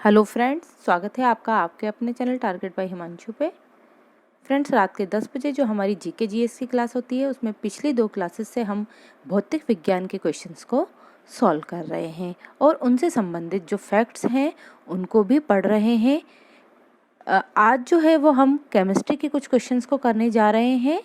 Hello friends, स्वागत है आपका आपके अपने चैनल टारगेट बाय हिमांशु पे। फ्रेंड्स, रात के 10 बजे जो हमारी जीके जीएस की क्लास होती है उसमें पिछली 2 क्लासेस से हम भौतिक विज्ञान के क्वेश्चंस को सॉल्व कर रहे हैं और उनसे संबंधित जो फैक्ट्स हैं उनको भी पढ़ रहे हैं। आज जो है वो हम केमिस्ट्री के कुछ क्वेश्चंस को करने जा रहे हैं।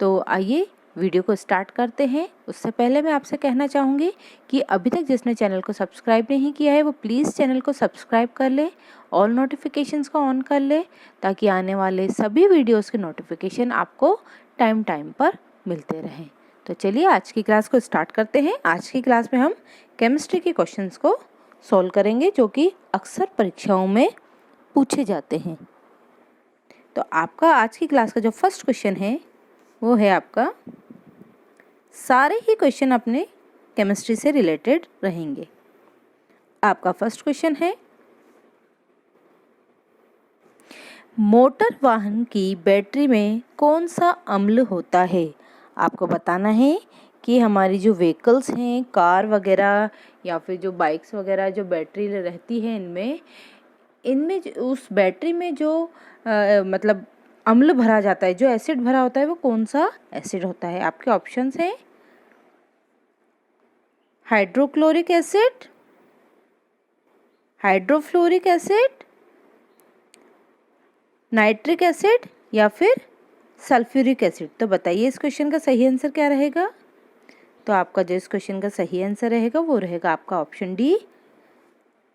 तो आइए वीडियो को स्टार्ट करते हैं। उससे पहले मैं आपसे कहना चाहूँगी कि अभी तक जिसने चैनल को सब्सक्राइब नहीं किया है वो प्लीज़ चैनल को सब्सक्राइब कर ले, ऑल नोटिफिकेशंस को ऑन कर ले ताकि आने वाले सभी वीडियोस के नोटिफिकेशन आपको टाइम टाइम पर मिलते रहें। तो चलिए आज की क्लास को स्टार्ट करते हैं। आज की क्लास में हम केमिस्ट्री के क्वेश्चंस को सॉल्व करेंगे जो कि अक्सर परीक्षाओं में पूछे जाते हैं। तो आपका आज की क्लास का जो फर्स्ट क्वेश्चन है वो है आपका, सारे ही क्वेश्चन अपने केमिस्ट्री से रिलेटेड रहेंगे। आपका फर्स्ट क्वेश्चन है, मोटर वाहन की बैटरी में कौन सा अम्ल होता है? आपको बताना है कि हमारी जो व्हीकल्स हैं, कार वगैरह या फिर जो बाइक्स वगैरह जो बैटरी रहती है इनमें उस बैटरी में जो मतलब अम्ल भरा जाता है, जो एसिड भरा होता है वो कौन सा एसिड होता है? आपके ऑप्शंस हैं hydrochloric acid, hydrofluoric acid, nitric acid या फिर सल्फ्यूरिक एसिड। तो बताइए इस क्वेश्चन का सही आंसर क्या रहेगा? तो आपका जो इस क्वेश्चन का सही आंसर रहेगा वो रहेगा आपका option D,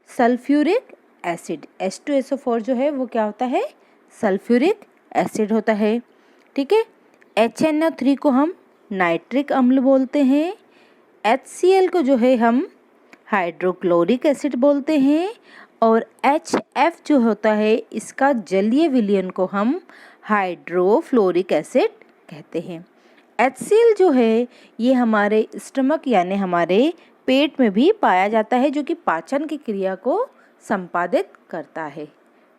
sulphuric acid. H2SO4 जो है वो क्या होता है? सल्फ्यूरिक एसिड होता है। ठीक है। HNO3 को हम नाइट्रिक अम्ल बोलते हैं। HCl को जो है हम हाइड्रोक्लोरिक एसिड बोलते हैं और HF जो होता है इसका जलीय विलयन को हम हाइड्रोफ्लोरिक एसिड कहते हैं। HCl जो है ये हमारे स्टमक यानी हमारे पेट में भी पाया जाता है जो कि पाचन की क्रिया को संपादित करता है।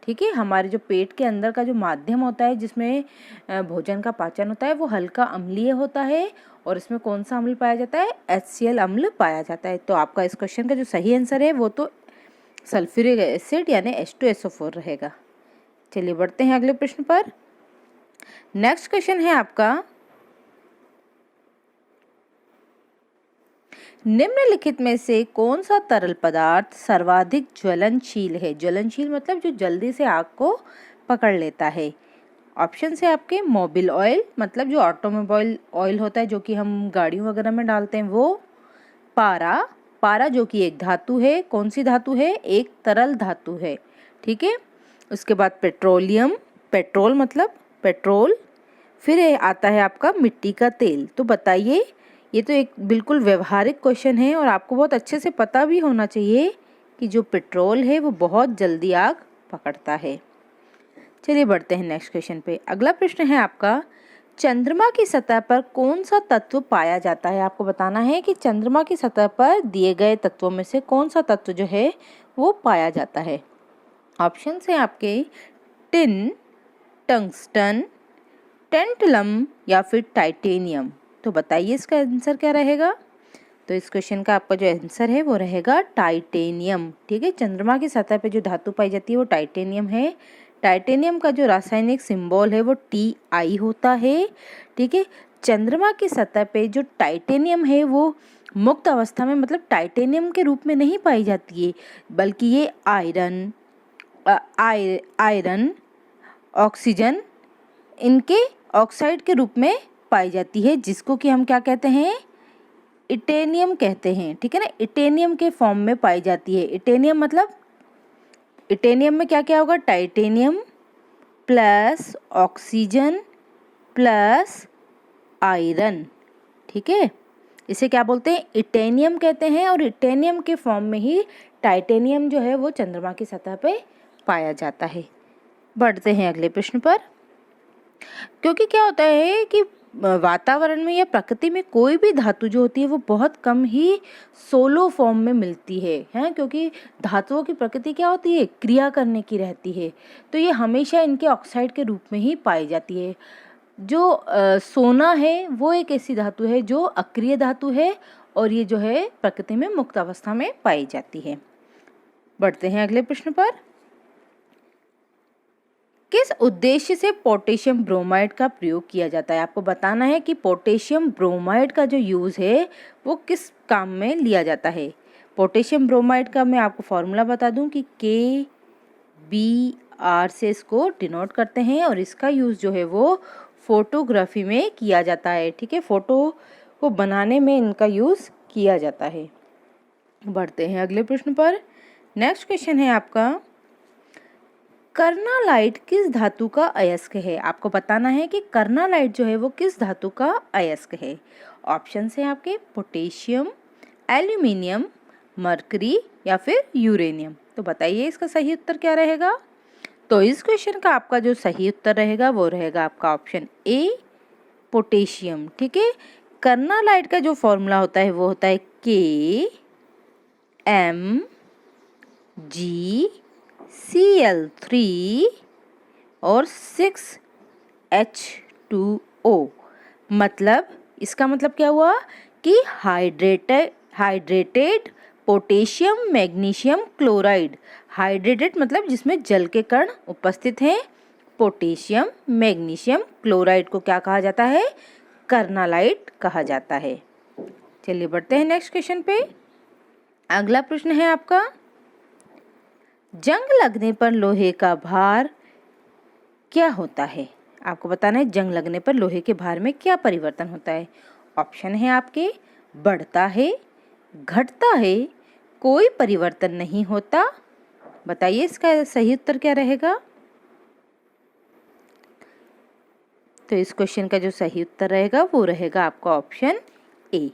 ठीक है। हमारे जो पेट के अंदर का जो माध्यम होता है जिसमें भोजन का पाचन होता है वो हल्का अम्लीय होता है और इसमें कौन सा अम्ल पाया जाता है? HCl अम्ल पाया जाता है। तो आपका इस क्वेश्चन का जो सही आंसर है वो तो सल्फ्यूरिक एसिड यानी H2SO4 रहेगा। चलिए बढ़ते हैं अगले प्रश्न पर। नेक्स्ट क्वेश्चन है आपका, निम्नलिखित में से कौन सा तरल पदार्थ सर्वाधिक ज्वलनशील है? ज्वलनशील मतलब जो जल्दी से आग को पकड़ लेता है। ऑप्शन है आपके, मोबिल ऑयल मतलब जो ऑटोमोबाइल ऑयल होता है जो कि हम गाड़ियों वगैरह में डालते हैं वो, पारा, पारा जो कि एक धातु है। कौन सी धातु है? एक तरल धातु है। ठीक है। उसके बाद पेट्रोलियम, पेट्रोल मतलब पेट्रोल। फिर आता है आपका मिट्टी का तेल। तो बताइए, ये तो एक बिल्कुल व्यवहारिक क्वेश्चन है और आपको बहुत अच्छे से पता भी होना चाहिए कि जो पेट्रोल है वो बहुत जल्दी आग पकड़ता है। चलिए बढ़ते हैं नेक्स्ट क्वेश्चन पे। अगला प्रश्न है आपका, चंद्रमा की सतह पर कौन सा तत्व पाया जाता है? आपको बताना है कि चंद्रमा की सतह पर दिए गए तत्वों में से कौन सा तत्व जो है वो पाया जाता है। ऑप्शन है आपके, टिन, टंगस्टन, टेंटलम या फिर टाइटेनियम। तो बताइए इसका आंसर क्या रहेगा? तो इस क्वेश्चन का आपका जो आंसर है वो रहेगा टाइटेनियम। ठीक है। चंद्रमा की सतह पे जो धातु पाई जाती है वो टाइटेनियम है। टाइटेनियम का जो रासायनिक सिंबल है वो Ti होता है। ठीक है। चंद्रमा की सतह पे जो टाइटेनियम है वो मुक्त अवस्था में मतलब टाइटेनियम के रूप में नहीं पाई जाती है, बल्कि ये आयरन, ऑक्सीजन इनके ऑक्साइड के रूप में पाई जाती है, जिसको कि हम क्या कहते हैं? इटेनियम कहते हैं। ठीक है ना। इटेनियम के फॉर्म में पाई जाती है। इटेनियम मतलब इटेनियम में क्या क्या होगा? Titanium plus oxygen plus iron. ठीक है। इसे क्या बोलते हैं? इटेनियम कहते हैं और इटेनियम के फॉर्म में ही टाइटेनियम जो है वो चंद्रमा की सतह पे पाया जाता है। बढ़ते हैं अगले प्रश्न पर। क्योंकि क्या होता है कि वातावरण में या प्रकृति में कोई भी धातु जो होती है वो बहुत कम ही सोलो फॉर्म में मिलती है, क्योंकि धातुओं की प्रकृति क्या होती है? क्रिया करने की रहती है। तो ये हमेशा इनके ऑक्साइड के रूप में ही पाई जाती है। जो सोना है वो एक ऐसी धातु है जो अक्रिय धातु है और ये जो है प्रकृति में मुक्त अवस्था में पाई जाती है। बढ़ते हैं अगले प्रश्न पर। किस उद्देश्य से पोटेशियम ब्रोमाइड का प्रयोग किया जाता है? आपको बताना है कि पोटेशियम ब्रोमाइड का जो यूज़ है वो किस काम में लिया जाता है। पोटेशियम ब्रोमाइड का मैं आपको फॉर्मूला बता दूं कि KBr से इसको डिनोट करते हैं और इसका यूज़ जो है वो फोटोग्राफी में किया जाता है। ठीक है, फोटो को बनाने में इनका यूज़ किया जाता है। बढ़ते हैं अगले प्रश्न पर। नेक्स्ट क्वेश्चन है आपका, कर्नालाइट किस धातु का अयस्क है? आपको बताना है कि कर्नालाइट जो है वो किस धातु का अयस्क है। ऑप्शन है आपके पोटेशियम, एल्यूमिनियम, मरकरी या फिर यूरेनियम। तो बताइए इसका सही उत्तर क्या रहेगा। तो इस क्वेश्चन का आपका जो सही उत्तर रहेगा वो रहेगा आपका ऑप्शन ए, पोटेशियम। ठीक है, कर्नालाइट का जो फॉर्मूला होता है वो होता है KMgCl3 और 6H2O। मतलब इसका मतलब क्या हुआ कि hydrated potassium magnesium chloride. Hydrated मतलब जिसमें जल के कण उपस्थित हैं। पोटेशियम मैग्नीशियम क्लोराइड को क्या कहा जाता है? कर्नालाइट कहा जाता है। चलिए बढ़ते हैं नेक्स्ट क्वेश्चन पे। अगला प्रश्न है आपका, जंग लगने पर लोहे का भार क्या होता है? आपको बताना है जंग लगने पर लोहे के भार में क्या परिवर्तन होता है। ऑप्शन है आपके, बढ़ता है, घटता है, कोई परिवर्तन नहीं होता। बताइए इसका सही उत्तर क्या रहेगा। तो इस क्वेश्चन का जो सही उत्तर रहेगा वो रहेगा आपका ऑप्शन ए,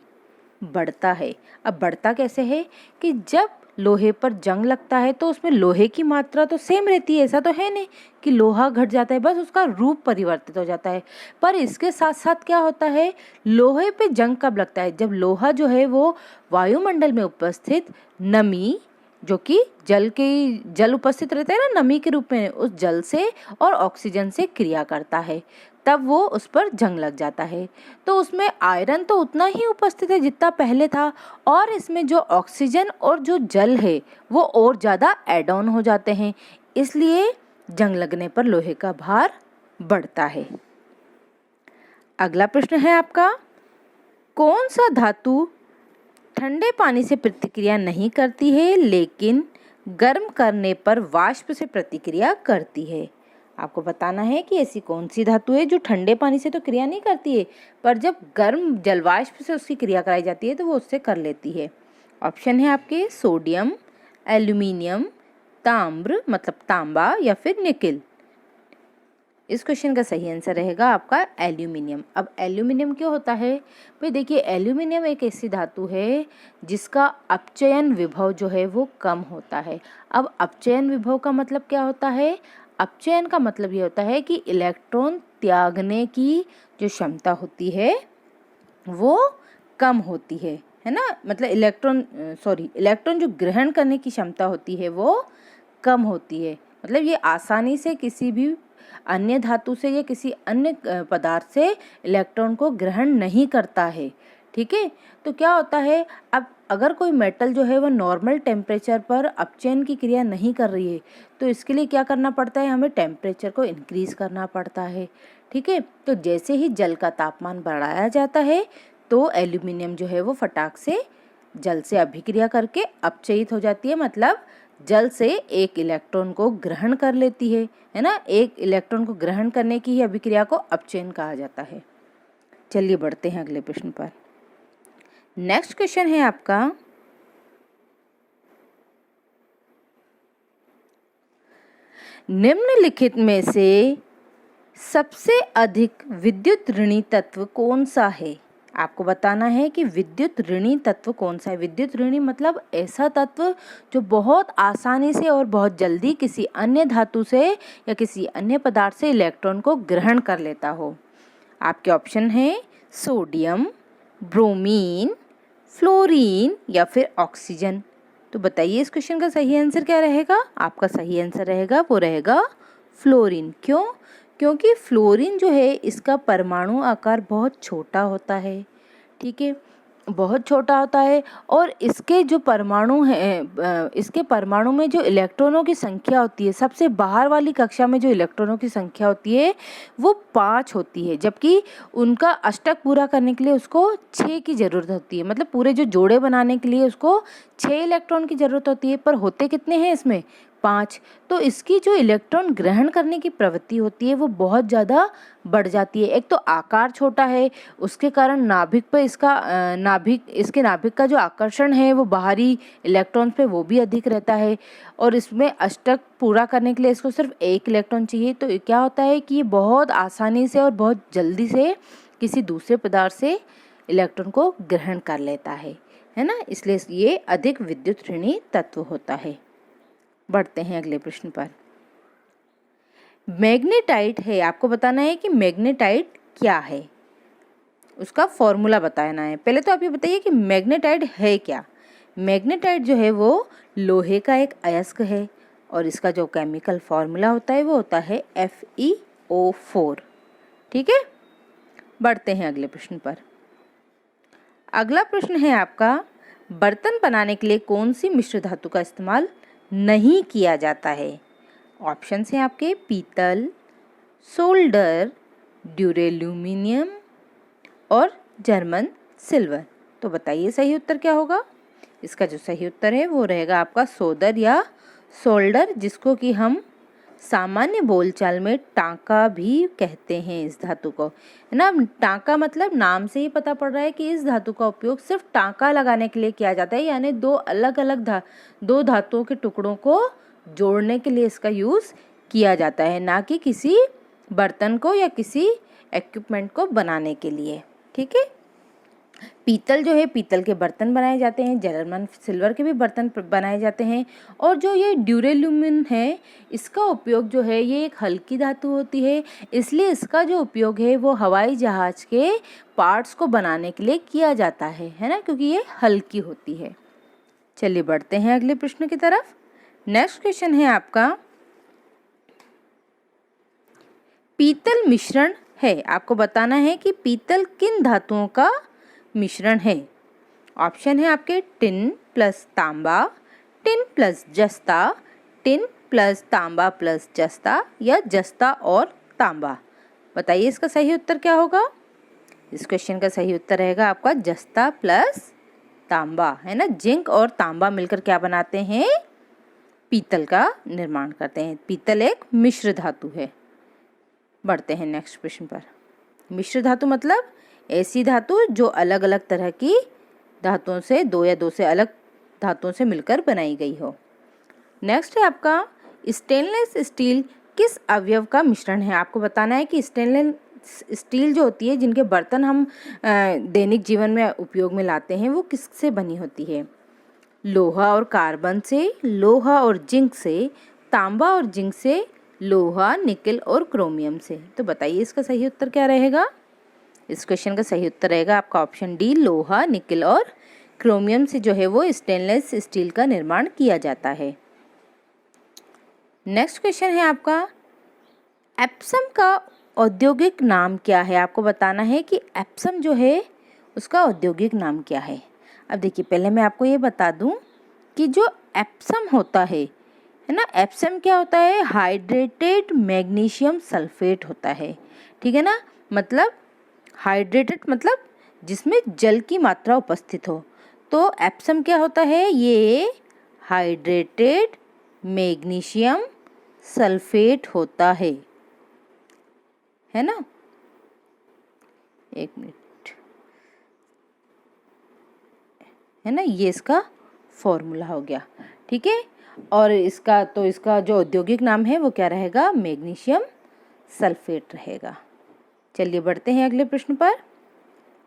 बढ़ता है। अब बढ़ता कैसे है कि जब लोहे पर जंग लगता है तो उसमें लोहे की मात्रा तो सेम रहती है, ऐसा तो है नहीं कि लोहा घट जाता है, बस उसका रूप परिवर्तित हो जाता है। पर इसके साथ साथ क्या होता है, लोहे पे जंग कब लगता है? जब लोहा जो है वो वायुमंडल में उपस्थित नमी, जो कि जल उपस्थित रहता है ना नमी के रूप में, उस जल से और ऑक्सीजन से क्रिया करता है, तब वो उस पर जंग लग जाता है। तो उसमें आयरन तो उतना ही उपस्थित है जितना पहले था, और इसमें जो ऑक्सीजन और जो जल है वो और ज़्यादा ऐड ऑन हो जाते हैं, इसलिए जंग लगने पर लोहे का भार बढ़ता है। अगला प्रश्न है आपका, कौन सा धातु ठंडे पानी से प्रतिक्रिया नहीं करती है लेकिन गर्म करने पर वाष्प से प्रतिक्रिया करती है? आपको बताना है कि ऐसी कौन सी धातु है जो ठंडे पानी से तो क्रिया नहीं करती है, पर जब गर्म जलवाष्प से उसकी क्रिया कराई जाती है तो वो उससे कर लेती है। ऑप्शन है आपके, सोडियम, एल्यूमिनियम, ताम्र मतलब तांबा या फिर निकिल। इस क्वेश्चन का सही आंसर रहेगा आपका एल्यूमिनियम। अब एल्यूमिनियम क्यों होता है भाई? देखिए, एल्यूमिनियम एक ऐसी धातु है जिसका अपचयन विभव जो है वो कम होता है। अब अपचयन विभव का मतलब क्या होता है? अपचयन का मतलब ये होता है कि इलेक्ट्रॉन त्यागने की जो क्षमता होती है वो कम होती है ना, मतलब इलेक्ट्रॉन जो ग्रहण करने की क्षमता होती है वो कम होती है। मतलब ये आसानी से किसी भी अन्य धातु से या किसी अन्य पदार्थ से इलेक्ट्रॉन को ग्रहण नहीं करता है। ठीक है, तो क्या होता है, अब अगर कोई मेटल जो है वो नॉर्मल टेम्परेचर पर अपचयन की क्रिया नहीं कर रही है तो इसके लिए क्या करना पड़ता है, हमें टेम्परेचर को इंक्रीज करना पड़ता है। ठीक है, तो जैसे ही जल का तापमान बढ़ाया जाता है तो एल्यूमिनियम जो है वो फटाक से जल से अभिक्रिया करके अपचयित हो जाती है, मतलब जल से एक इलेक्ट्रॉन को ग्रहण कर लेती है ना। एक इलेक्ट्रॉन को ग्रहण करने की ही अभिक्रिया को अपचयन कहा जाता है। चलिए बढ़ते हैं अगले प्रश्न पर। नेक्स्ट क्वेश्चन है आपका, निम्नलिखित में से सबसे अधिक विद्युत ऋणी तत्व कौन सा है? आपको बताना है कि विद्युत ऋणी तत्व कौन सा है। विद्युत ऋणी मतलब ऐसा तत्व जो बहुत आसानी से और बहुत जल्दी किसी अन्य धातु से या किसी अन्य पदार्थ से इलेक्ट्रॉन को ग्रहण कर लेता हो। आपके ऑप्शन हैं सोडियम, ब्रोमीन, फ्लोरीन या फिर ऑक्सीजन। तो बताइए इस क्वेश्चन का सही आंसर क्या रहेगा। आपका सही आंसर रहेगा वो रहेगा फ्लोरीन। क्यों? क्योंकि फ्लोरीन जो है इसका परमाणु आकार बहुत छोटा होता है। ठीक है, बहुत छोटा होता है और इसके जो परमाणु हैं, इसके परमाणु में जो इलेक्ट्रॉनों की संख्या होती है, सबसे बाहर वाली कक्षा में जो इलेक्ट्रॉनों की संख्या होती है वो 5 होती है, जबकि उनका अष्टक पूरा करने के लिए उसको 6 की ज़रूरत होती है। मतलब पूरे जो जोड़े बनाने के लिए उसको 6 इलेक्ट्रॉन की ज़रूरत होती है, पर होते कितने हैं इसमें? 5। तो इसकी जो इलेक्ट्रॉन ग्रहण करने की प्रवृत्ति होती है वो बहुत ज़्यादा बढ़ जाती है। एक तो आकार छोटा है, उसके कारण नाभिक पे इसके नाभिक का जो आकर्षण है वो बाहरी इलेक्ट्रॉन पे वो भी अधिक रहता है, और इसमें अष्टक पूरा करने के लिए इसको सिर्फ 1 इलेक्ट्रॉन चाहिए। तो क्या होता है कि ये बहुत आसानी से और बहुत जल्दी से किसी दूसरे पदार्थ से इलेक्ट्रॉन को ग्रहण कर लेता है ना, इसलिए ये अधिक विद्युत ऋणी तत्व होता है। बढ़ते हैं अगले प्रश्न पर। मैग्नेटाइट है, आपको बताना है कि मैग्नेटाइट क्या है, उसका फॉर्मूला बताना है। पहले तो आप ये बताइए कि मैग्नेटाइट है क्या। मैग्नेटाइट जो है वो लोहे का एक अयस्क है और इसका जो केमिकल फॉर्मूला होता है वो होता है FeO4। ठीक है, बढ़ते हैं अगले प्रश्न पर। अगला प्रश्न है आपका, बर्तन बनाने के लिए कौन सी मिश्र धातु का इस्तेमाल नहीं किया जाता है। ऑप्शन हैं आपके पीतल, सोल्डर, ड्यूरेल्यूमिनियम और जर्मन सिल्वर। तो बताइए सही उत्तर क्या होगा। इसका जो सही उत्तर है वो रहेगा आपका सोदर या सोल्डर, जिसको कि हम सामान्य बोलचाल में टांका भी कहते हैं इस धातु को, है ना। टांका मतलब नाम से ही पता पड़ रहा है कि इस धातु का उपयोग सिर्फ टांका लगाने के लिए किया जाता है, यानी दो धातुओं के टुकड़ों को जोड़ने के लिए इसका यूज़ किया जाता है, ना कि किसी बर्तन को या किसी इक्विपमेंट को बनाने के लिए। ठीक है, पीतल जो है, पीतल के बर्तन बनाए जाते हैं, जर्मन सिल्वर के भी बर्तन बनाए जाते हैं, और जो ये ड्यूरेल्यूमिन है इसका उपयोग जो है ये एक हल्की धातु होती है, इसलिए इसका जो उपयोग है वो हवाई जहाज के पार्ट्स को बनाने के लिए किया जाता है ना, क्योंकि ये हल्की होती है। चलिए बढ़ते हैं अगले प्रश्न की तरफ। नेक्स्ट क्वेश्चन है आपका, पीतल मिश्रण है, आपको बताना है कि पीतल किन धातुओं का मिश्रण है। ऑप्शन है आपके टिन प्लस तांबा, टिन प्लस जस्ता, टिन प्लस तांबा प्लस जस्ता, या जस्ता और तांबा। बताइए इसका सही उत्तर क्या होगा। इस क्वेश्चन का सही उत्तर रहेगा आपका जस्ता प्लस तांबा, है ना। जिंक और तांबा मिलकर क्या बनाते हैं, पीतल का निर्माण करते हैं। पीतल एक मिश्र धातु है। बढ़ते हैं नेक्स्ट प्रश्न पर। मिश्र धातु मतलब ऐसी धातु जो अलग अलग तरह की धातुओं से, दो या दो से अलग धातुओं से मिलकर बनाई गई हो। नेक्स्ट है आपका, स्टेनलेस स्टील किस अवयव का मिश्रण है। आपको बताना है कि स्टेनलेस स्टील जो होती है, जिनके बर्तन हम दैनिक जीवन में उपयोग में लाते हैं, वो किससे बनी होती है। लोहा और कार्बन से, लोहा और जिंक से, तांबा और जिंक से, लोहा, निकेल और क्रोमियम से। तो बताइए इसका सही उत्तर क्या रहेगा। इस क्वेश्चन का सही उत्तर रहेगा आपका ऑप्शन डी, लोहा, निकेल और क्रोमियम से जो है वो स्टेनलेस स्टील का निर्माण किया जाता है। नेक्स्ट क्वेश्चन है आपका, एप्सम का औद्योगिक नाम क्या है। आपको बताना है कि एप्सम जो है उसका औद्योगिक नाम क्या है। अब देखिए, पहले मैं आपको ये बता दूं कि जो एप्सम होता है ना, एप्सम क्या होता है, हाइड्रेटेड मैग्नीशियम सल्फेट होता है। ठीक है ना, मतलब हाइड्रेटेड मतलब जिसमें जल की मात्रा उपस्थित हो। तो एप्सम क्या होता है, ये हाइड्रेटेड मैग्नीशियम सल्फेट होता है ना। एक मिनट, है ना, ये इसका फॉर्मूला हो गया। ठीक है, और इसका जो औद्योगिक नाम है वो क्या रहेगा, मैग्नीशियम सल्फेट रहेगा। चलिए बढ़ते हैं अगले प्रश्न पर।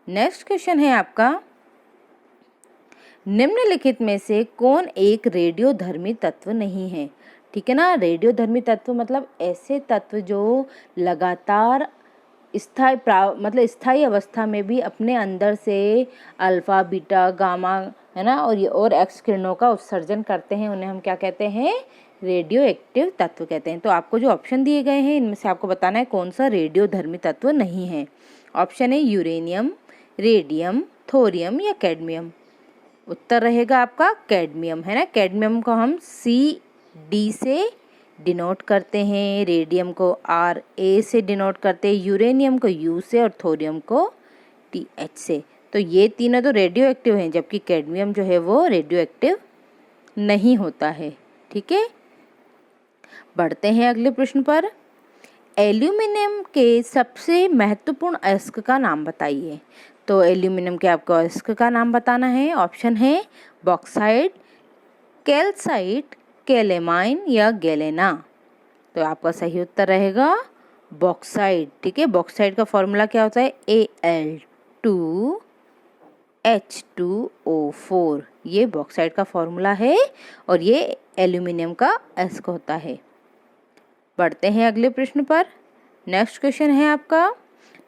नेक्स्ट क्वेश्चन है आपका, निम्नलिखित में से कौन एक रेडियोधर्मी तत्व नहीं है। ठीक है ना, रेडियोधर्मी तत्व मतलब ऐसे तत्व जो लगातार स्थायी अवस्था में भी अपने अंदर से अल्फा, बीटा, गामा, है ना, और एक्स किरणों का उत्सर्जन करते हैं, उन्हें हम क्या कहते हैं, रेडियो एक्टिव तत्व कहते हैं। तो आपको जो ऑप्शन दिए गए हैं इनमें से आपको बताना है कौन सा रेडियोधर्मी तत्व नहीं है। ऑप्शन है यूरेनियम, रेडियम, थोरियम या कैडमियम? उत्तर रहेगा आपका कैडमियम, है ना। कैडमियम को हम CD से डिनोट करते हैं, रेडियम को RA से डिनोट करते हैं, यूरेनियम को U से और थोरियम को TH से। तो ये तीनों तो रेडियो एक्टिव हैं, जबकि कैडमियम जो है वो रेडियो एक्टिव नहीं होता है। ठीक है, बढ़ते हैं अगले प्रश्न पर। एल्यूमिनियम के सबसे महत्वपूर्ण अयस्क का नाम बताइए। तो एल्यूमिनियम के आपको अयस्क का नाम बताना है। ऑप्शन है बॉक्साइट, कैल्साइट, कैलेमाइन या गैलेना। तो आपका सही उत्तर रहेगा बॉक्साइट। ठीक है, बॉक्साइट का फॉर्मूला क्या होता है? Al2H2O4। ये बॉक्साइट का फॉर्मूला है और ये एल्यूमिनियम का अयस्क होता है। बढ़ते हैं अगले प्रश्न पर। नेक्स्ट क्वेश्चन है आपका,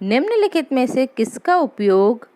निम्नलिखित में से किसका उपयोग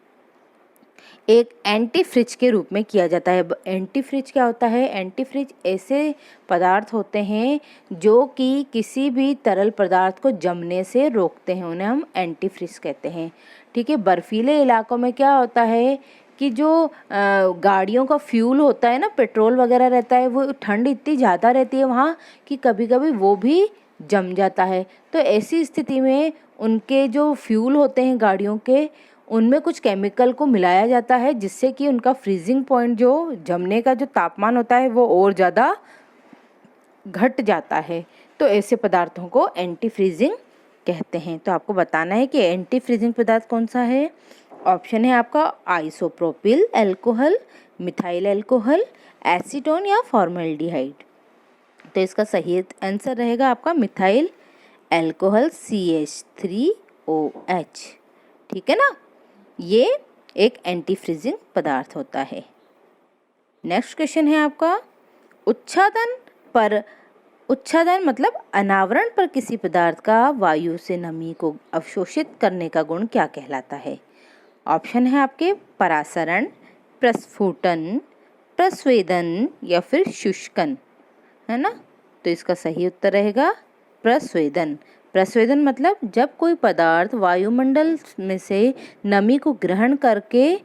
एक एंटीफ्रिज के रूप में किया जाता है? एंटीफ्रिज क्या होता है? एंटीफ्रिज ऐसे पदार्थ होते हैं जो कि किसी भी तरल पदार्थ को जमने से रोकते हैं, उन्हें हम एंटीफ्रिज कहते हैं। ठीक है, बर्फीले इलाकों में क्या होता है कि जो गाड़ियों का फ्यूल होता है ना, पेट्रोल वगैरह रहता है, वो ठंड इतनी ज़्यादा रहती है वहाँ कि कभी कभी वो भी जम जाता है। तो ऐसी स्थिति में उनके जो फ्यूल होते हैं गाड़ियों के, उनमें कुछ केमिकल को मिलाया जाता है जिससे कि उनका फ्रीजिंग पॉइंट, जो जमने का जो तापमान होता है, वो और ज़्यादा घट जाता है। तो ऐसे पदार्थों को एंटी फ्रीजिंग कहते हैं। तो आपको बताना है कि एंटी फ्रीजिंग पदार्थ कौन सा है। ऑप्शन है आपका isopropyl alcohol, methyl alcohol, acetone या फॉर्मल्डिहाइड। तो इसका सही आंसर रहेगा आपका मिथाइल अल्कोहल CH3OH। ठीक है ना, ये एक एंटी फ्रीजिंग पदार्थ होता है। नेक्स्ट क्वेश्चन है आपका, उच्छादन मतलब अनावरण पर किसी पदार्थ का वायु से नमी को अवशोषित करने का गुण क्या कहलाता है? ऑप्शन है आपके परासरण, प्रस्फुटन, प्रस्वेदन या फिर शुष्कन, है ना। तो इसका सही उत्तर रहेगा प्रस्वेदन। प्रस्वेदन मतलब जब कोई पदार्थ वायुमंडल में से नमी को ग्रहण करके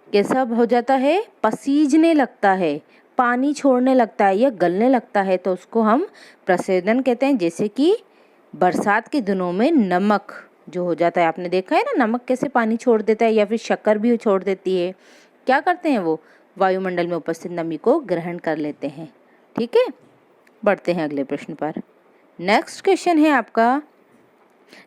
कैसा हो जाता है? पसीजने लगता है, पानी छोड़ने लगता है या गलने लगता है, तो उसको हम प्रस्वेदन कहते हैं। जैसे कि बरसात के दिनों में नमक जो हो जाता है, आपने देखा है ना, नमक कैसे पानी छोड़ देता है, या फिर शक्कर भी छोड़ देती है। क्या करते हैं वो? वायुमंडल में उपस्थित नमी को ग्रहण कर लेते हैं। ठीक है, बढ़ते हैं अगले प्रश्न पर। नेक्स्ट क्वेश्चन है आपका,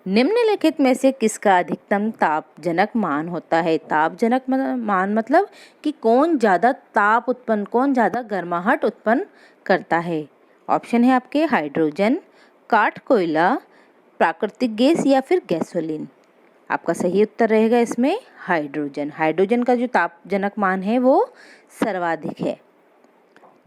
निम्नलिखित में से किसका अधिकतम तापजनक मान होता है? तापजनक मान मतलब कि कौन ज़्यादा ताप उत्पन्न, कौन ज़्यादा गर्माहट उत्पन्न करता है। ऑप्शन है आपके हाइड्रोजन, काठ कोयला, प्राकृतिक गैस या फिर गैसोलीन। आपका सही उत्तर रहेगा इसमें हाइड्रोजन। हाइड्रोजन का जो तापजनक मान है वो सर्वाधिक है।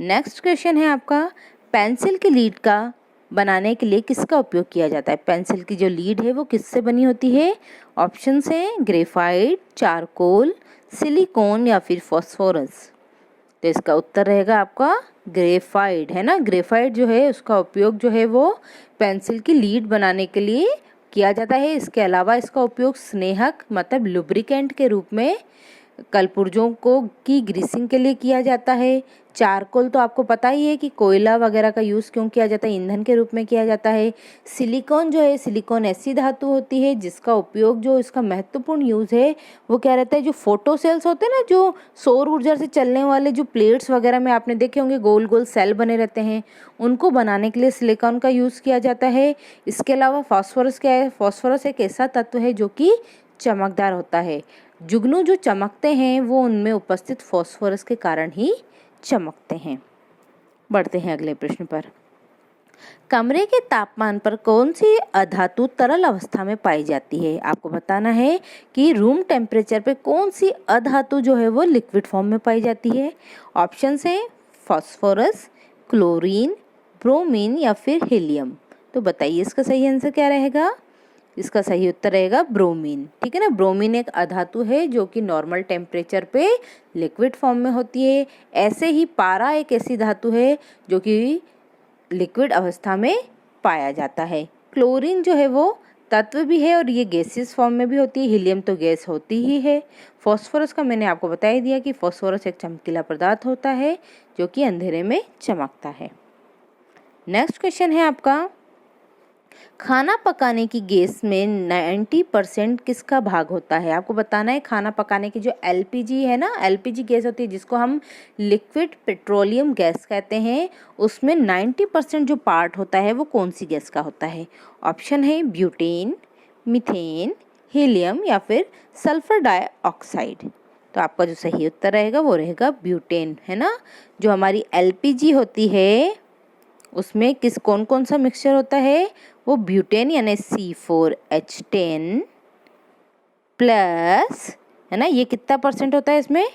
नेक्स्ट क्वेश्चन है आपका, पेंसिल की लीड का बनाने के लिए किसका उपयोग किया जाता है? पेंसिल की जो लीड है वो किससे बनी होती है? ऑप्शन है ग्रेफाइट, चारकोल, सिलिकॉन या फिर फास्फोरस। तो इसका उत्तर रहेगा आपका ग्रेफाइट, है ना। ग्रेफाइट जो है उसका उपयोग जो है वो पेंसिल की लीड बनाने के लिए किया जाता है। इसके अलावा इसका उपयोग स्नेहक मतलब लुब्रिकेंट के रूप में कलपुर्जों को की ग्रीसिंग के लिए किया जाता है। चारकोल तो आपको पता ही है कि कोयला वगैरह का यूज़ क्यों किया जाता है, ईंधन के रूप में किया जाता है। सिलिकॉन जो है, सिलिकॉन ऐसी धातु होती है जिसका उपयोग, जो इसका महत्वपूर्ण यूज़ है वो क्या रहता है? जो फोटो सेल्स होते हैं ना, जो सौर ऊर्जा से चलने वाले जो प्लेट्स वगैरह में आपने देखे होंगे गोल गोल सेल बने रहते हैं, उनको बनाने के लिए सिलिकॉन का यूज़ किया जाता है। इसके अलावा फास्फोरस क्या है? फास्फोरस एक ऐसा तत्व है जो कि चमकदार होता है। जुगनू जो चमकते हैं वो उनमें उपस्थित फास्फोरस के कारण ही चमकते हैं। बढ़ते हैं अगले प्रश्न पर। कमरे के तापमान पर कौन सी अधातु तरल अवस्था में पाई जाती है? आपको बताना है कि रूम टेम्परेचर पे कौन सी अधातु जो है वो लिक्विड फॉर्म में पाई जाती है। ऑप्शन है फास्फोरस, क्लोरीन, ब्रोमीन या फिर हीलियम। तो बताइए इसका सही आंसर क्या रहेगा? इसका सही उत्तर रहेगा ब्रोमीन। ठीक है ना, ब्रोमीन एक अधातु है जो कि नॉर्मल टेम्परेचर पे लिक्विड फॉर्म में होती है। ऐसे ही पारा एक ऐसी धातु है जो कि लिक्विड अवस्था में पाया जाता है। क्लोरीन जो है वो तत्व भी है और ये गैसियस फॉर्म में भी होती है। हीलियम तो गैस होती ही है। फॉस्फोरस का मैंने आपको बता ही दिया कि फॉस्फोरस एक चमकीला पदार्थ होता है जो कि अंधेरे में चमकता है। नेक्स्ट क्वेश्चन है आपका, खाना पकाने की गैस में 90% किसका भाग होता है? आपको बताना है खाना पकाने की जो एलपीजी है ना, एलपीजी गैस होती है जिसको हम लिक्विड पेट्रोलियम गैस कहते हैं, उसमें 90% जो पार्ट होता है वो कौन सी गैस का होता है? ऑप्शन है ब्यूटेन, मीथेन, हीलियम या फिर सल्फर डाइऑक्साइड। तो आपका जो सही उत्तर रहेगा वो रहेगा ब्यूटेन, है ना। जो हमारी एलपीजी होती है उसमें कौन कौन सा मिक्सचर होता है? वो ब्यूटेन यानी C4H10 प्लस, है ना, ये कितना परसेंट होता है इसमें?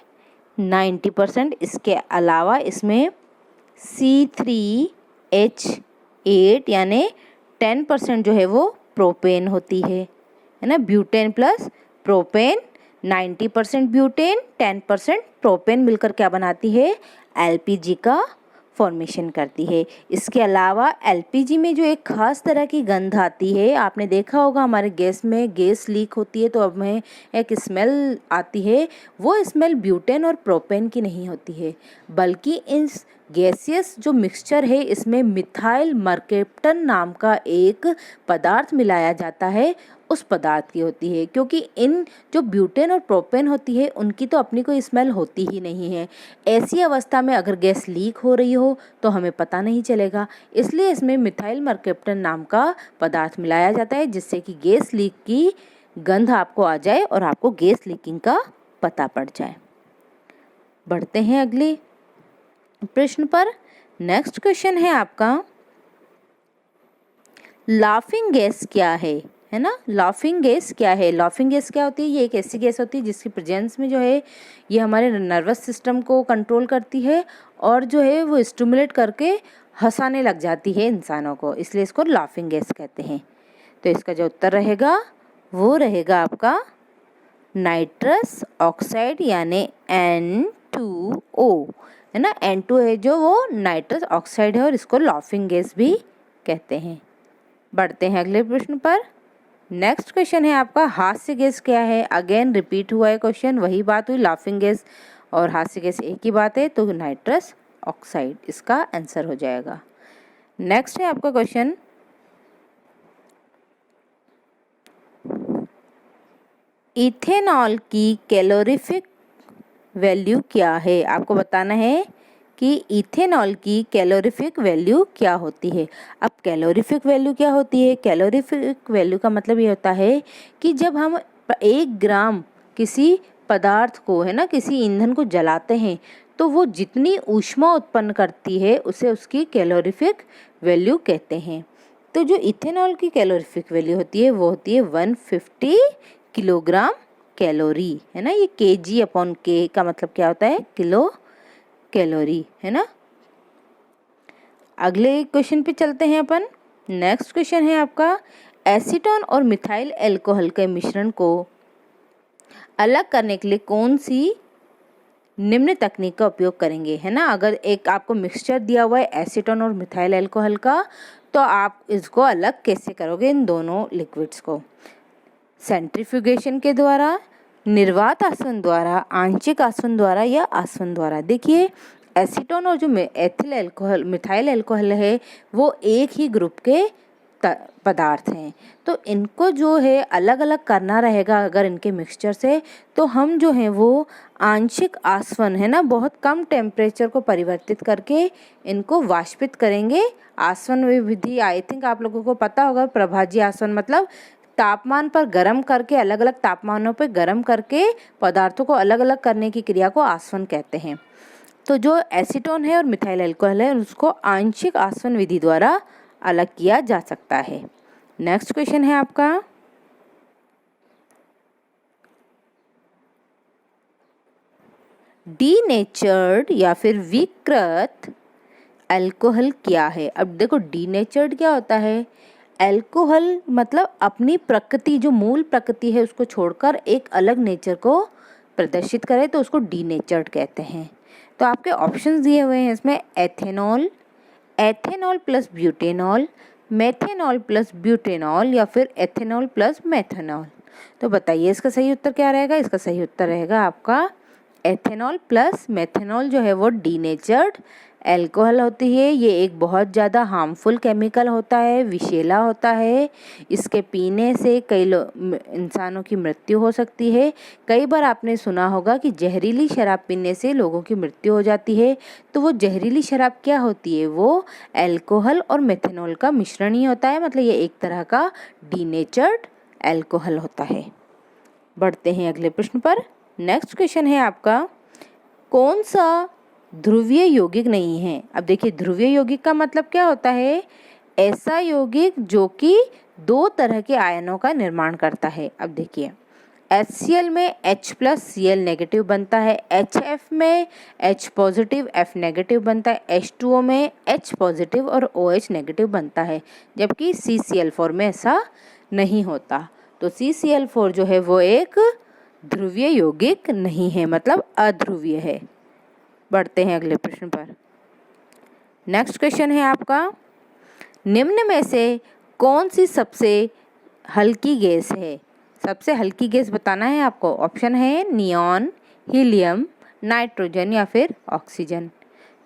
90%। इसके अलावा इसमें C3H8 यानी 10% जो है वो प्रोपेन होती है ना। Butane plus propane, 90% butane 10% propane मिलकर क्या बनाती है? एलपीजी का फॉर्मेशन करती है। इसके अलावा एलपीजी में जो एक खास तरह की गंध आती है, आपने देखा होगा हमारे गैस में गैस लीक होती है तो अब हमें एक स्मेल आती है, वो स्मेल ब्यूटेन और प्रोपेन की नहीं होती है, बल्कि इस गैसियस जो मिक्सचर है इसमें मिथाइल मर्केप्टन नाम का एक पदार्थ मिलाया जाता है, उस पदार्थ की होती है। क्योंकि इन जो ब्यूटेन और प्रोपेन होती है उनकी तो अपनी कोई स्मेल होती ही नहीं है। ऐसी अवस्था में अगर गैस लीक हो रही हो तो हमें पता नहीं चलेगा, इसलिए इसमें मिथाइल मर्केप्टन नाम का पदार्थ मिलाया जाता है जिससे कि गैस लीक की गंध आपको आ जाए और आपको गैस लीकिंग का पता पड़ जाए। बढ़ते हैं अगले प्रश्न पर। नेक्स्ट क्वेश्चन है आपका, लाफिंग गैस क्या है ना। लाफिंग गैस क्या है? लाफिंग गैस क्या होती है? ये एक ऐसी गैस होती है जिसकी प्रेजेंस में जो है ये हमारे नर्वस सिस्टम को कंट्रोल करती है और जो है वो स्टिमुलेट करके हंसाने लग जाती है इंसानों को, इसलिए इसको लाफिंग गैस कहते हैं। तो इसका जो उत्तर रहेगा वो रहेगा आपका नाइट्रस ऑक्साइड यानी N2O, है ना। N2 है जो वो नाइट्रस ऑक्साइड है और इसको लाफिंग गैस भी कहते हैं। बढ़ते हैं अगले प्रश्न पर। नेक्स्ट क्वेश्चन है आपका, हास्य गैस क्या है? अगेन रिपीट हुआ है क्वेश्चन, वही बात हुई, लाफिंग गैस और हास्य गैस एक ही बात है, तो नाइट्रस ऑक्साइड इसका आंसर हो जाएगा। नेक्स्ट है आपका क्वेश्चन, इथेनॉल की कैलोरीफिक वैल्यू क्या है? आपको बताना है कि इथेनॉल की कैलोरीफिक वैल्यू क्या होती है। अब कैलोरीफिक वैल्यू क्या होती है? कैलोरीफिक वैल्यू का मतलब ये होता है कि जब हम 1 ग्राम किसी पदार्थ को, है ना, किसी ईंधन को जलाते हैं तो वो जितनी ऊष्मा उत्पन्न करती है उसे उसकी कैलोरीफिक वैल्यू कहते हैं। तो जो इथेनॉल की कैलोरीफिक वैल्यू होती है वो होती है 150 किलोग्राम कैलोरी, है ना। ये kg/K का मतलब क्या होता है? किलो कैलोरी, है ना। अगले क्वेश्चन पे चलते हैं अपन। नेक्स्ट क्वेश्चन है आपका, एसीटोन और मिथाइल अल्कोहल के मिश्रण को अलग करने के लिए कौन सी निम्न तकनीक का उपयोग करेंगे, है ना। अगर एक आपको मिक्सचर दिया हुआ है एसीटोन और मिथाइल अल्कोहल का, तो आप इसको अलग कैसे करोगे इन दोनों लिक्विड्स को? सेंट्रीफ्यूगेशन के द्वारा, निर्वात आसवन द्वारा, आंशिक आसवन द्वारा या आसवन द्वारा। देखिए एसीटोन और जो एथिल अल्कोहल, मिथाइल अल्कोहल है वो एक ही ग्रुप के पदार्थ हैं, तो इनको जो है अलग अलग करना रहेगा अगर इनके मिक्सचर से, तो हम जो है वो आंशिक आसवन, है ना, बहुत कम टेम्परेचर को परिवर्तित करके इनको वाष्पित करेंगे। आसवन विधि आई थिंक आप लोगों को पता होगा, प्रभाजी आसवन मतलब तापमान पर गर्म करके, अलग अलग तापमानों पर गर्म करके पदार्थों को अलग अलग करने की क्रिया को आसवन कहते हैं। तो जो एसीटोन है और मिथाइल अल्कोहल है उसको आंशिक आसवन विधि द्वारा अलग किया जा सकता है। नेक्स्ट क्वेश्चन है आपका, डीनेचर्ड या फिर विकृत अल्कोहल क्या है? अब देखो डीनेचर्ड क्या होता है? अल्कोहल मतलब अपनी प्रकृति, जो मूल प्रकृति है उसको छोड़कर एक अलग नेचर को प्रदर्शित करे तो उसको डीनेचर्ड कहते हैं। तो आपके ऑप्शंस दिए हुए हैं इसमें, ethanol, ethanol plus butanol, methanol plus butanol या फिर एथेनॉल प्लस मेथेनॉल? तो बताइए इसका सही उत्तर क्या रहेगा? इसका सही उत्तर रहेगा आपका एथेनॉल प्लस मेथेनॉल जो है वो डीनेचर्ड एल्कोहल होती है। ये एक बहुत ज़्यादा हार्मफुल केमिकल होता है, विषैला होता है। इसके पीने से कई इंसानों की मृत्यु हो सकती है। कई बार आपने सुना होगा कि जहरीली शराब पीने से लोगों की मृत्यु हो जाती है। तो वो जहरीली शराब क्या होती है? वो एल्कोहल और मेथेनॉल का मिश्रण ही होता है, मतलब ये एक तरह का डीनेचर्ड एल्कोहल होता है। बढ़ते हैं अगले प्रश्न पर। नेक्स्ट क्वेश्चन है आपका, कौन सा ध्रुवीय यौगिक नहीं है? अब देखिए ध्रुवीय यौगिक का मतलब क्या होता है? ऐसा यौगिक जो कि दो तरह के आयनों का निर्माण करता है। अब देखिए HCl में H प्लस Cl नेगेटिव बनता है, HF में H पॉजिटिव F नेगेटिव बनता है, H2O में H पॉजिटिव और OH नेगेटिव बनता है, जबकि CCl4 में ऐसा नहीं होता। तो CCl4 जो है वो एक ध्रुवीय यौगिक नहीं है, मतलब अध्रुवीय है। बढ़ते हैं अगले प्रश्न पर। नेक्स्ट क्वेश्चन है आपका, निम्न में से कौन सी सबसे हल्की गैस है? सबसे हल्की गैस बताना है आपको। ऑप्शन है नियॉन, हीलियम, नाइट्रोजन या फिर ऑक्सीजन।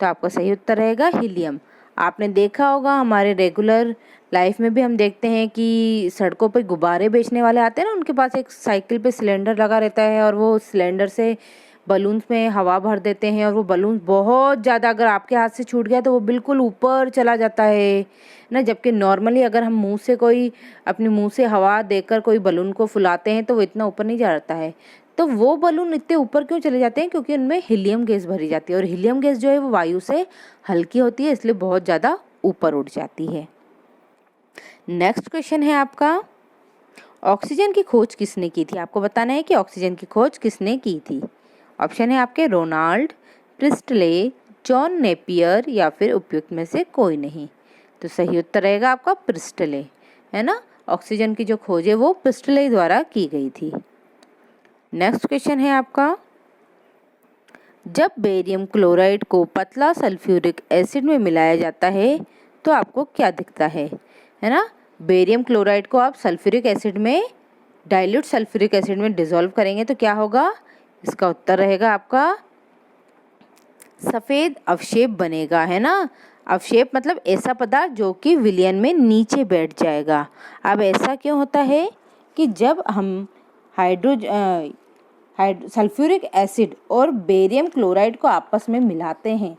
तो आपका सही उत्तर रहेगा हीलियम। आपने देखा होगा हमारे रेगुलर लाइफ में भी हम देखते हैं कि सड़कों पे गुब्बारे बेचने वाले आते हैं ना, उनके पास एक साइकिल पे सिलेंडर लगा रहता है और वो सिलेंडर से बलून्स में हवा भर देते हैं और वो बलून बहुत ज़्यादा अगर आपके हाथ से छूट गया तो वो बिल्कुल ऊपर चला जाता है ना। जबकि नॉर्मली अगर हम मुंह से अपने मुंह से हवा देकर कोई बलून को फुलाते हैं तो वो इतना ऊपर नहीं जाता है। तो वो बलून इतने ऊपर क्यों चले जाते हैं? क्योंकि उनमें हीलियम गैस भरी जाती है और हीलियम गैस जो है वो वायु से हल्की होती है, इसलिए बहुत ज़्यादा ऊपर उठ जाती है। नेक्स्ट क्वेश्चन है आपका, ऑक्सीजन की खोज किसने की थी? आपको बताना है कि ऑक्सीजन की खोज किसने की थी। ऑप्शन है आपके रोनाल्ड, प्रिस्टले, जॉन नेपियर या फिर उपयुक्त में से कोई नहीं। तो सही उत्तर रहेगा आपका प्रिस्टले, है ना। ऑक्सीजन की जो खोज है वो प्रिस्टले द्वारा की गई थी। नेक्स्ट क्वेश्चन है आपका, जब बेरियम क्लोराइड को पतला सल्फ्यूरिक एसिड में मिलाया जाता है तो आपको क्या दिखता है ना। बेरियम क्लोराइड को आप सल्फ्यूरिक एसिड में, डाइल्यूट सल्फ्यूरिक एसिड में डिसॉल्व करेंगे तो क्या होगा? इसका उत्तर रहेगा आपका सफ़ेद अवशेप बनेगा, है ना। अवशेप मतलब ऐसा पदार्थ जो कि विलयन में नीचे बैठ जाएगा। अब ऐसा क्यों होता है कि जब हम सल्फ्यूरिक एसिड और बेरियम क्लोराइड को आपस में मिलाते हैं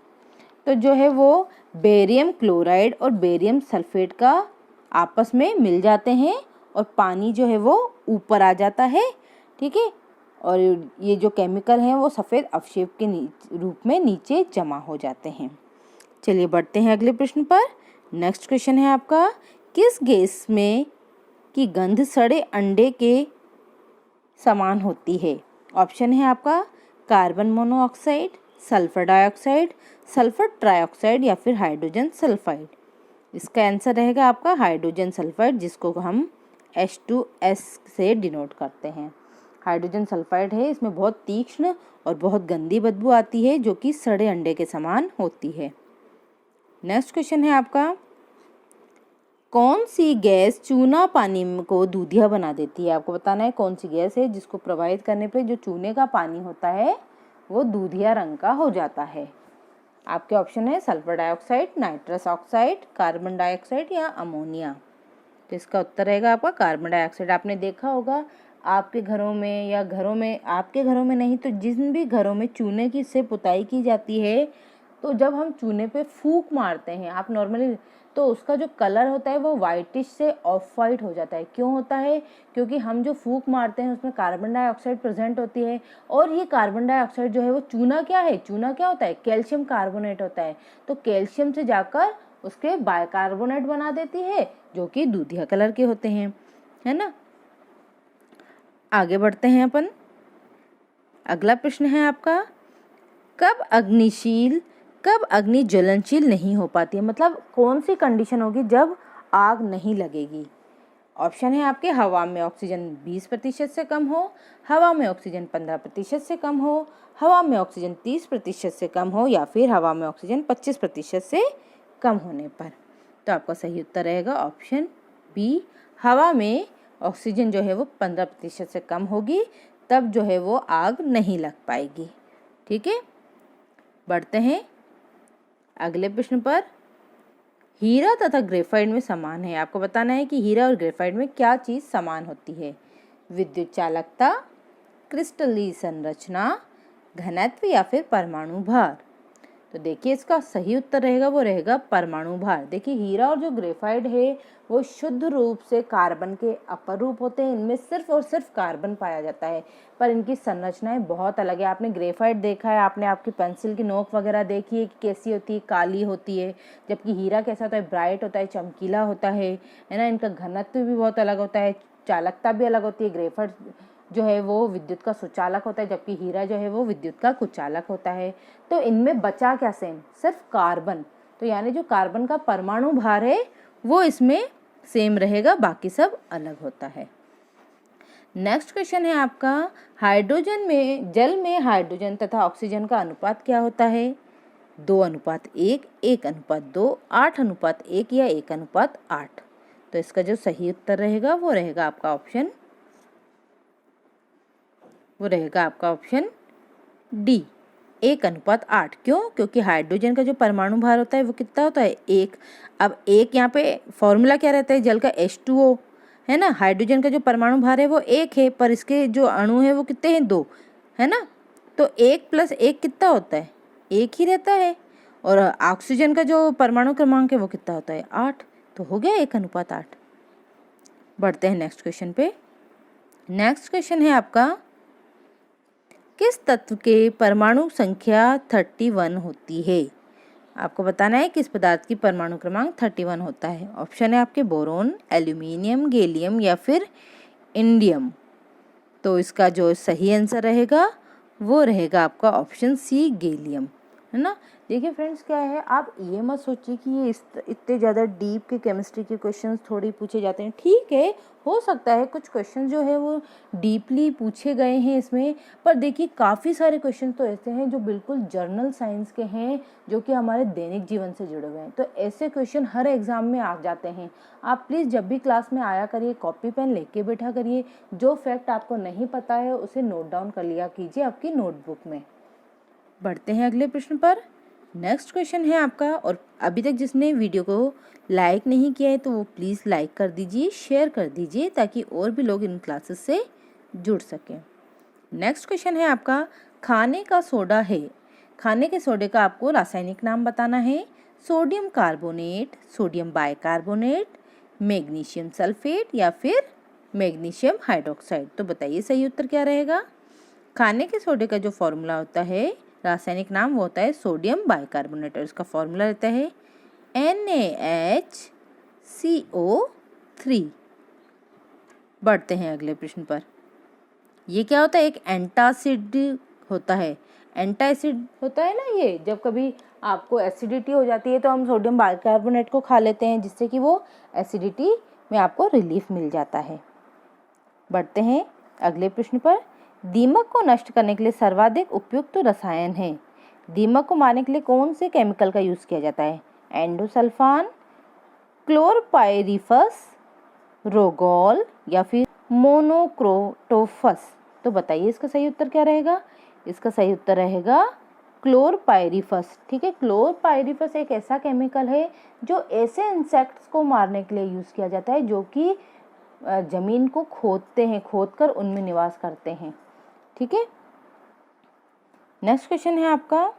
तो जो है वो बेरियम क्लोराइड और बेरियम सल्फेट का आपस में मिल जाते हैं और पानी जो है वो ऊपर आ जाता है, ठीक है। और ये जो केमिकल हैं वो सफ़ेद अवशेप के रूप में नीचे जमा हो जाते हैं। चलिए बढ़ते हैं अगले प्रश्न पर। नेक्स्ट क्वेश्चन है आपका, किस गैस में की गंध सड़े अंडे के समान होती है? ऑप्शन है आपका carbon monoxide, sulphur dioxide, sulphur trioxide या फिर हाइड्रोजन सल्फाइड। इसका आंसर रहेगा आपका हाइड्रोजन सल्फाइड, जिसको हम H2S से डिनोट करते हैं। हाइड्रोजन सल्फाइड है, इसमें बहुत तीक्ष्ण और बहुत गंदी बदबू आती है जो कि सड़े अंडे के समान होती है। नेक्स्ट क्वेश्चन है आपका, कौन सी गैस चूना पानी को दूधिया बना देती है? आपको बताना है कौन सी गैस है जिसको प्रवाहित करने पे जो चूने का पानी होता है वो दूधिया रंग का हो जाता है। आपके ऑप्शन है sulphur dioxide, nitrous oxide, carbon dioxide या अमोनिया। तो इसका उत्तर रहेगा आपका कार्बन डाइऑक्साइड। आपने देखा होगा आपके घरों में या आपके घरों में नहीं तो जिन भी घरों में चूने की से पुताई की जाती है तो जब हम चूने पे फूंक मारते हैं आप नॉर्मली तो उसका जो कलर होता है वो वाइटिश से ऑफ वाइट हो जाता है। क्यों होता है? क्योंकि हम जो फूंक मारते हैं उसमें कार्बन डाइऑक्साइड प्रेजेंट होती है और ये कार्बन डाइऑक्साइड जो है वो चूना क्या होता है? कैल्शियम कार्बोनेट होता है। तो कैल्शियम से जाकर उसके बाइकार्बोनेट बना देती है जो कि दूधिया कलर के होते हैं, है ना। आगे बढ़ते हैं अपन। अगला प्रश्न है आपका, कब अग्नि ज्वलनशील नहीं हो पाती है? मतलब कौन सी कंडीशन होगी जब आग नहीं लगेगी? ऑप्शन है आपके हवा में ऑक्सीजन 20% से कम हो, हवा में ऑक्सीजन 15% से कम हो, हवा में ऑक्सीजन 30% से कम हो या फिर हवा में ऑक्सीजन 25% से कम होने पर। तो आपका सही उत्तर रहेगा ऑप्शन बी। हवा में ऑक्सीजन जो है वो 15% से कम होगी, तब जो है वो आग नहीं लग पाएगी। ठीक है, बढ़ते हैं अगले प्रश्न पर। हीरा तथा ग्रेफाइट में समान है। आपको बताना है कि हीरा और ग्रेफाइट में क्या चीज़ समान होती है। विद्युत चालकता, क्रिस्टलीय संरचना, घनत्व या फिर परमाणु भार। तो देखिए इसका सही उत्तर रहेगा वो रहेगा परमाणु भार। देखिए हीरा और जो ग्रेफाइट है वो शुद्ध रूप से कार्बन के अपर रूप होते हैं। इनमें सिर्फ और सिर्फ कार्बन पाया जाता है, पर इनकी संरचनाएं बहुत अलग है। आपने ग्रेफाइट देखा है, आपने आपकी पेंसिल की नोक वगैरह देखी है कि कैसी होती है, काली होती है। जबकि हीरा कैसा होता है, ब्राइट होता है, चमकीला होता है ना। इनका घनत्व भी बहुत अलग होता है, चालकता भी अलग होती है। ग्रेफाइट जो है वो विद्युत का सुचालक होता है, जबकि हीरा जो है वो विद्युत का कुचालक होता है। तो इनमें बचा क्या सेम, सिर्फ कार्बन। तो यानी जो कार्बन का परमाणु भार है वो इसमें सेम रहेगा, बाकी सब अलग होता है। नेक्स्ट क्वेश्चन है आपका, हाइड्रोजन में, जल में हाइड्रोजन तथा ऑक्सीजन का अनुपात क्या होता है। 2:1, 1:2, 8:1 या 1:8। तो इसका जो सही उत्तर रहेगा वो रहेगा आपका ऑप्शन डी, 1:8। क्यों? क्योंकि हाइड्रोजन का जो परमाणु भार होता है वो कितना होता है, 1। अब 1 यहाँ पे फॉर्मूला क्या रहता है, जल का H2O है ना। हाइड्रोजन का जो परमाणु भार है वो 1 है, पर इसके जो अणु है वो कितने हैं, 2 है ना। तो 1 + 1 कितना होता है, 1 ही रहता है। और ऑक्सीजन का जो परमाणु क्रमांक है वो कितना होता है, 8। तो हो गया 1:8। बढ़ते हैं नेक्स्ट क्वेश्चन पे। नेक्स्ट क्वेश्चन है आपका, किस तत्व के परमाणु संख्या 31 होती है। आपको बताना है किस पदार्थ की परमाणु क्रमांक 31 होता है। ऑप्शन है आपके बोरोन, एल्यूमिनियम, गैलियम या फिर इंडियम। तो इसका जो सही आंसर रहेगा वो रहेगा आपका ऑप्शन सी, गैलियम, है ना। देखिए फ्रेंड्स क्या है, आप ये मत सोचिए कि ये इतने ज़्यादा डीप के केमिस्ट्री के क्वेश्चंस थोड़ी पूछे जाते हैं। ठीक है, हो सकता है कुछ क्वेश्चन जो है वो डीपली पूछे गए हैं इसमें, पर देखिए काफ़ी सारे क्वेश्चन तो ऐसे हैं जो बिल्कुल जर्नल साइंस के हैं, जो कि हमारे दैनिक जीवन से जुड़े हुए हैं। तो ऐसे क्वेश्चन हर एग्ज़ाम में आ जाते हैं। आप प्लीज़ जब भी क्लास में आया करिए, कॉपी पेन लेके बैठा करिए। जो फैक्ट आपको नहीं पता है उसे नोट डाउन कर लिया कीजिए आपकी नोटबुक में। बढ़ते हैं अगले प्रश्न पर। नेक्स्ट क्वेश्चन है आपका, और अभी तक जिसने वीडियो को लाइक नहीं किया है तो वो प्लीज़ लाइक कर दीजिए, शेयर कर दीजिए, ताकि और भी लोग इन क्लासेस से जुड़ सकें। नेक्स्ट क्वेश्चन है आपका, खाने का सोडा है। खाने के सोडे का आपको रासायनिक नाम बताना है। Sodium carbonate, sodium bicarbonate, magnesium sulphate या फिर मैग्नीशियम हाइड्रोक्साइड। तो बताइए सही उत्तर क्या रहेगा। खाने के सोडे का जो फॉर्मूला होता है, रासायनिक नाम वो होता है सोडियम बाइकार्बोनेट, और इसका फॉर्मूला रहता है NaHCO3। बढ़ते हैं अगले प्रश्न पर। ये क्या होता है, एक एंटासिड होता है। एंटासिड होता है ना, ये जब कभी आपको एसिडिटी हो जाती है तो हम सोडियम बाइकार्बोनेट को खा लेते हैं, जिससे कि वो एसिडिटी में आपको रिलीफ मिल जाता है। बढ़ते हैं अगले प्रश्न पर। दीमक को नष्ट करने के लिए सर्वाधिक उपयुक्त रसायन है। दीमक को मारने के लिए कौन से केमिकल का यूज़ किया जाता है। एंडोसल्फान, क्लोरपाइरिफस, रोगोल या फिर मोनोक्रोटोफस। तो बताइए इसका सही उत्तर क्या रहेगा। इसका सही उत्तर रहेगा क्लोरपाइरिफस। ठीक है, क्लोरपाइरिफस एक ऐसा केमिकल है जो ऐसे इंसेक्ट्स को मारने के लिए यूज़ किया जाता है जो कि जमीन को खोदते हैं, खोदकर उनमें निवास करते हैं। ठीक है, नेक्स्ट क्वेश्चन है आपका,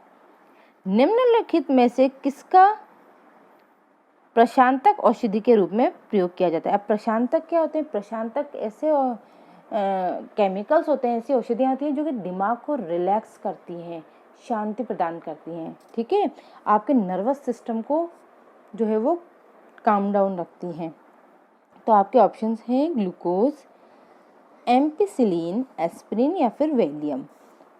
निम्नलिखित में से किसका प्रशांतक औषधि के रूप में प्रयोग किया जाता है। अब प्रशांतक क्या होते हैं, प्रशांतक ऐसे केमिकल्स होते हैं, ऐसी औषधियाँ होती हैं जो कि दिमाग को रिलैक्स करती हैं, शांति प्रदान करती हैं। ठीक है, आपके नर्वस सिस्टम को जो है वो काम डाउन रखती हैं। तो आपके ऑप्शंस हैं ग्लूकोज, एम्पिसिलिन, एस्पिरिन या फिर वेलियम।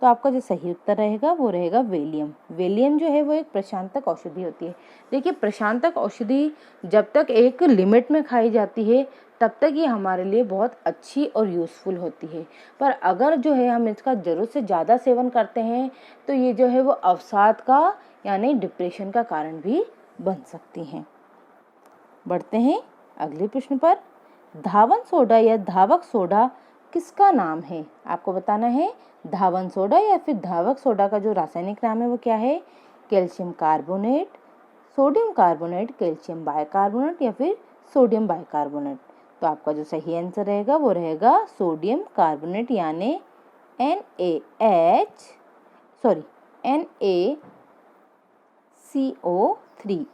तो आपका जो सही उत्तर रहेगा वो रहेगा वेलियम। वेलियम जो है वो एक प्रशांतक औषधि होती है। देखिए प्रशांतक औषधि जब तक एक लिमिट में खाई जाती है तब तक ये हमारे लिए बहुत अच्छी और यूज़फुल होती है, पर अगर जो है हम इसका ज़रूरत से ज़्यादा सेवन करते हैं तो ये जो है वो अवसाद का यानी डिप्रेशन का कारण भी बन सकती हैं। बढ़ते हैं अगले प्रश्न पर। धावन सोडा या धावक सोडा किसका नाम है? आपको बताना है धावन सोडा या फिर धावक सोडा का जो रासायनिक नाम है वो क्या है? Calcium carbonate, sodium carbonate, calcium bicarbonate या फिर सोडियम बाइकार्बोनेट। तो आपका जो सही आंसर रहेगा वो रहेगा सोडियम कार्बोनेट यानी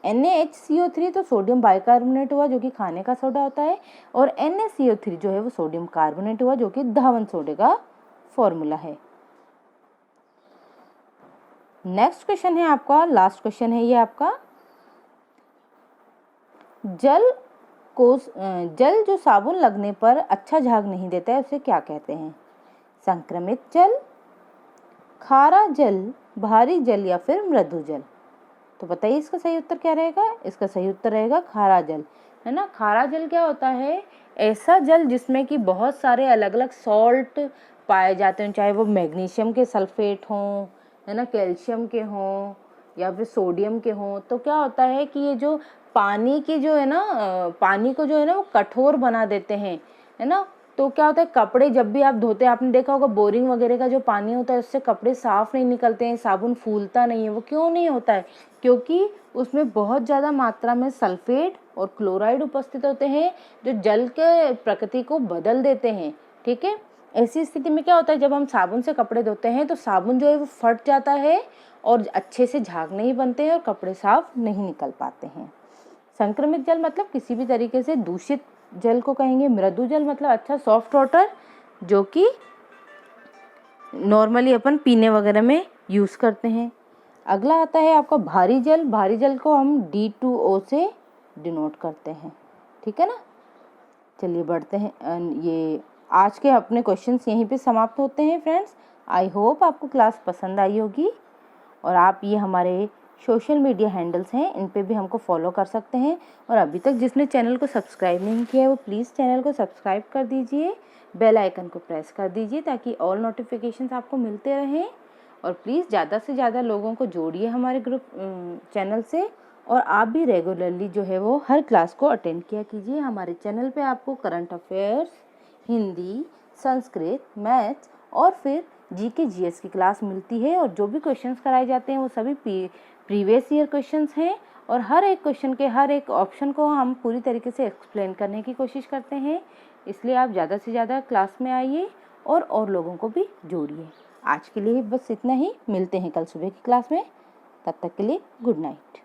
NaCO3 तो सोडियम बाइकार्बोनेट हुआ जो कि खाने का सोडा होता है, और NaCO3 जो है वो सोडियम कार्बोनेट हुआ जो कि धावन सोडे का फॉर्मूला है। नेक्स्ट क्वेश्चन है आपका, लास्ट क्वेश्चन है ये आपका। जल जो साबुन लगने पर अच्छा झाग नहीं देता है उसे क्या कहते हैं? संक्रमित जल, खारा जल, भारी जल या फिर मृदु जल। तो बताइए इसका सही उत्तर क्या रहेगा? इसका सही उत्तर रहेगा खारा जल, है ना। खारा जल क्या होता है? ऐसा जल जिसमें कि बहुत सारे अलग अलग सॉल्ट पाए जाते हैं, चाहे वो मैग्नीशियम के सल्फेट हों, है ना, कैल्शियम के हों या फिर सोडियम के हों। तो क्या होता है कि ये जो पानी की जो है ना, पानी को जो है ना वो कठोर बना देते हैं, है ना। तो क्या होता है, कपड़े जब भी आप धोते हैं, आपने देखा होगा बोरिंग वगैरह का जो पानी होता है उससे कपड़े साफ नहीं निकलते हैं, साबुन फूलता नहीं है। वो क्यों नहीं होता है? क्योंकि उसमें बहुत ज़्यादा मात्रा में सल्फेट और क्लोराइड उपस्थित होते हैं जो जल के प्रकृति को बदल देते हैं, ठीक है। ऐसी स्थिति में क्या होता है, जब हम साबुन से कपड़े धोते हैं तो साबुन जो है वो फट जाता है और अच्छे से झाग नहीं बनते हैं और कपड़े साफ नहीं निकल पाते हैं। संक्रमित जल मतलब किसी भी तरीके से दूषित जल को कहेंगे। मृदु जल मतलब अच्छा सॉफ्ट वाटर जो कि नॉर्मली अपन पीने वगैरह में यूज़ करते हैं। अगला आता है आपका भारी जल। भारी जल को हम D2O से डिनोट करते हैं, ठीक है ना। चलिए बढ़ते हैं। ये आज के अपने क्वेश्चंस यहीं पे समाप्त होते हैं फ्रेंड्स। आई होप आपको क्लास पसंद आई होगी, और आप ये हमारे सोशल मीडिया हैंडल्स हैं, इन पे भी हमको फॉलो कर सकते हैं। और अभी तक जिसने चैनल को सब्सक्राइब नहीं किया है वो प्लीज़ चैनल को सब्सक्राइब कर दीजिए, बेल आइकन को प्रेस कर दीजिए ताकि ऑल नोटिफिकेशंस आपको मिलते रहें। और प्लीज़ ज़्यादा से ज़्यादा लोगों को जोड़िए हमारे ग्रुप चैनल से, और आप भी रेगुलरली जो है वो हर क्लास को अटेंड किया कीजिए। हमारे चैनल पे आपको current affairs, Hindi, Sanskrit, maths और फिर GK GS की क्लास मिलती है, और जो भी क्वेश्चंस कराए जाते हैं वो सभी प्रीवियस ईयर क्वेश्चंस हैं, और हर एक क्वेश्चन के हर एक ऑप्शन को हम पूरी तरीके से एक्सप्लेन करने की कोशिश करते हैं। इसलिए आप ज़्यादा से ज़्यादा क्लास में आइए और लोगों को भी जोड़िए। आज के लिए बस इतना ही, मिलते हैं कल सुबह की क्लास में, तब तक के लिए गुड नाइट।